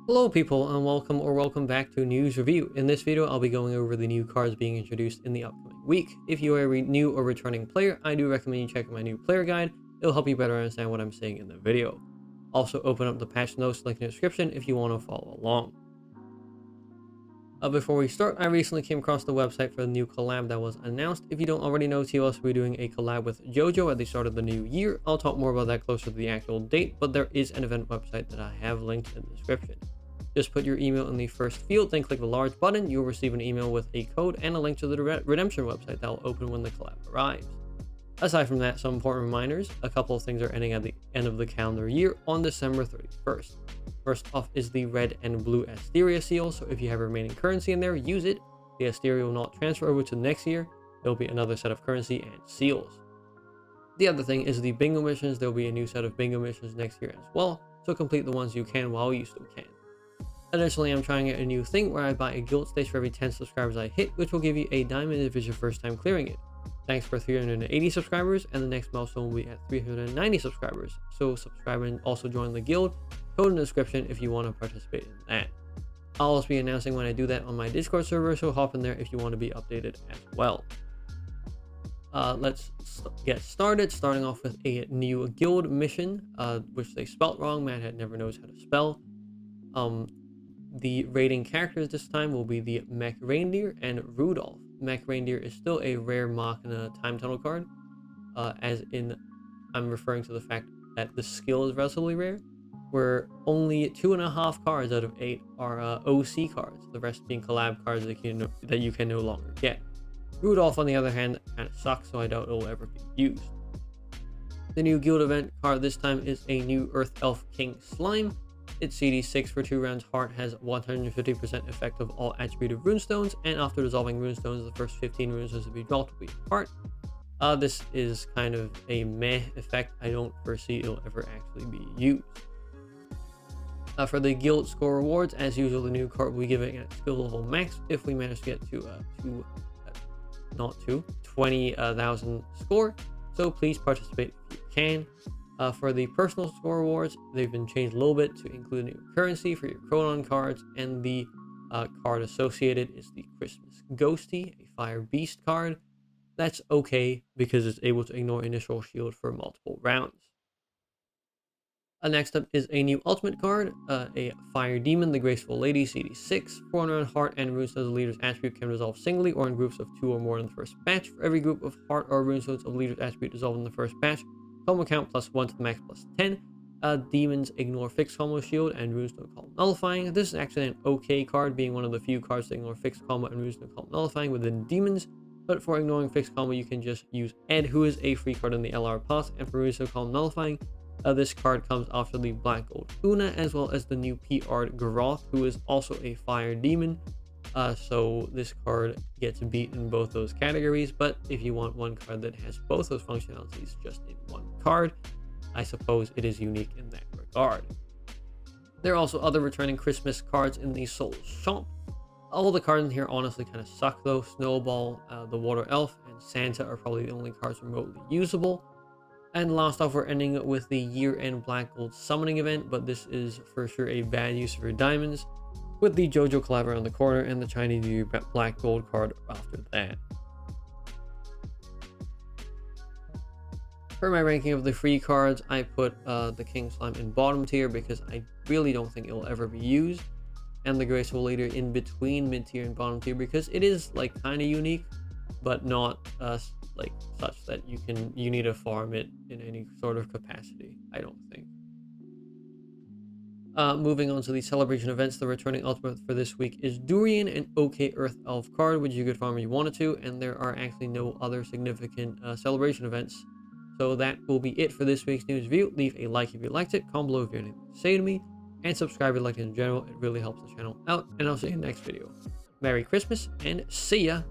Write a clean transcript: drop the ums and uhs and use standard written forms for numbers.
Hello people and welcome back to News Review. In this video I'll be going over the new cards being introduced in the upcoming week. If you are a new or returning player, I do recommend you check out my new player guide. It'll help you better understand what I'm saying in the video. Also open up the patch notes link in the description if you want to follow along. Before we start, I recently came across the website for the new collab that was announced. If you don't already know, TLS will be doing a collab with JoJo at the start of the new year. I'll talk more about that closer to the actual date, but there is an event website that I have linked in the description. Just put your email in the first field, then click the large button. You'll receive an email with a code and a link to the redemption website that will open when the collab arrives. Aside from that, some important reminders. A couple of things are ending at the end of the calendar year on December 31st. First off is the red and blue Asteria seal, so if you have remaining currency in there, use it. The Asteria will not transfer over to next year. There will be another set of currency and seals. The other thing is the bingo missions. There will be a new set of bingo missions next year as well, so complete the ones you can while you still can. Additionally, I'm trying out a new thing where I buy a guild stage for every 10 subscribers I hit, which will give you a diamond if it's your first time clearing it. Thanks for 380 subscribers, and the next milestone will be at 390 subscribers. So subscribe and also join the guild. Code in the description if you want to participate in that. I'll also be announcing when I do that on my Discord server, so hop in there if you want to be updated as well. Let's get started, starting off with a new guild mission, which they spelt wrong. Madhead never knows how to spell. The raiding characters this time will be the Mech Reindeer and Rudolph. Mech Reindeer is still a rare Machina time tunnel card, as in I'm referring to the fact that the skill is relatively rare, where only 2.5 cards out of 8 are OC cards, the rest being collab cards that you can no longer get. Rudolph, on the other hand, kind of sucks, so I doubt it will ever get used. The new guild event card this time is a new Earth Elf King Slime. Its CD6 for 2 rounds heart has 150% effect of all attributed runestones, and after dissolving runestones, the first 15 runestones to be dropped will be heart. This is kind of a meh effect. I don't foresee it'll ever actually be used. For the guild score rewards, as usual, the new card will be giving at skill level max if we manage to get to 20,000 score. So please participate if you can. For the personal score rewards, they've been changed a little bit to include new currency for your Chronon cards, and the card associated is the Christmas Ghosty, a Fire Beast card. That's okay because it's able to ignore initial shield for multiple rounds. Next up is a new ultimate card, a Fire Demon, the Graceful Lady, CD6. 400 heart and runestones of leader's attribute can resolve singly or in groups of 2 or more in the first batch. For every group of heart or runestones of leader's attribute dissolved in the first batch, combo count +1 to the max +10. Demons ignore fixed combo shield and runestone column nullifying. This is actually an okay card, being one of the few cards to ignore fixed combo and runestone column nullifying within demons. But for ignoring fixed combo, you can just use Ed, who is a free card in the LR path, and for runestone column nullifying, this card comes after the Black Gold Una, as well as the new PR Groth, who is also a fire demon. So this card gets beat in both those categories, but if you want one card that has both those functionalities just in one card, I suppose it is unique in that regard. There are also other returning Christmas cards in the Soul Shop. All the cards in here honestly kind of suck though. Snowball, the Water Elf, and Santa are probably the only cards remotely usable. And last off, we're ending with the year-end Black Gold Summoning event, but this is for sure a bad use of your diamonds, with the JoJo collab around the corner and the Chinese New Year Black Gold card after that. For my ranking of the free cards, I put the King Slime in bottom tier because I really don't think it will ever be used, and the Graceful Leader in between mid tier and bottom tier because it is like kind of unique, but not like such that you need to farm it in any sort of capacity, I don't think. Moving on to the celebration events, the returning ultimate for this week is Durian, an OK Earth Elf card, which you could farm if you wanted to, and there are actually no other significant celebration events. So that will be it for this week's news review. Leave a like if you liked it, comment below if you have anything to say to me, and subscribe if you liked it in general. It really helps the channel out, and I'll see you in the next video. Merry Christmas, and see ya!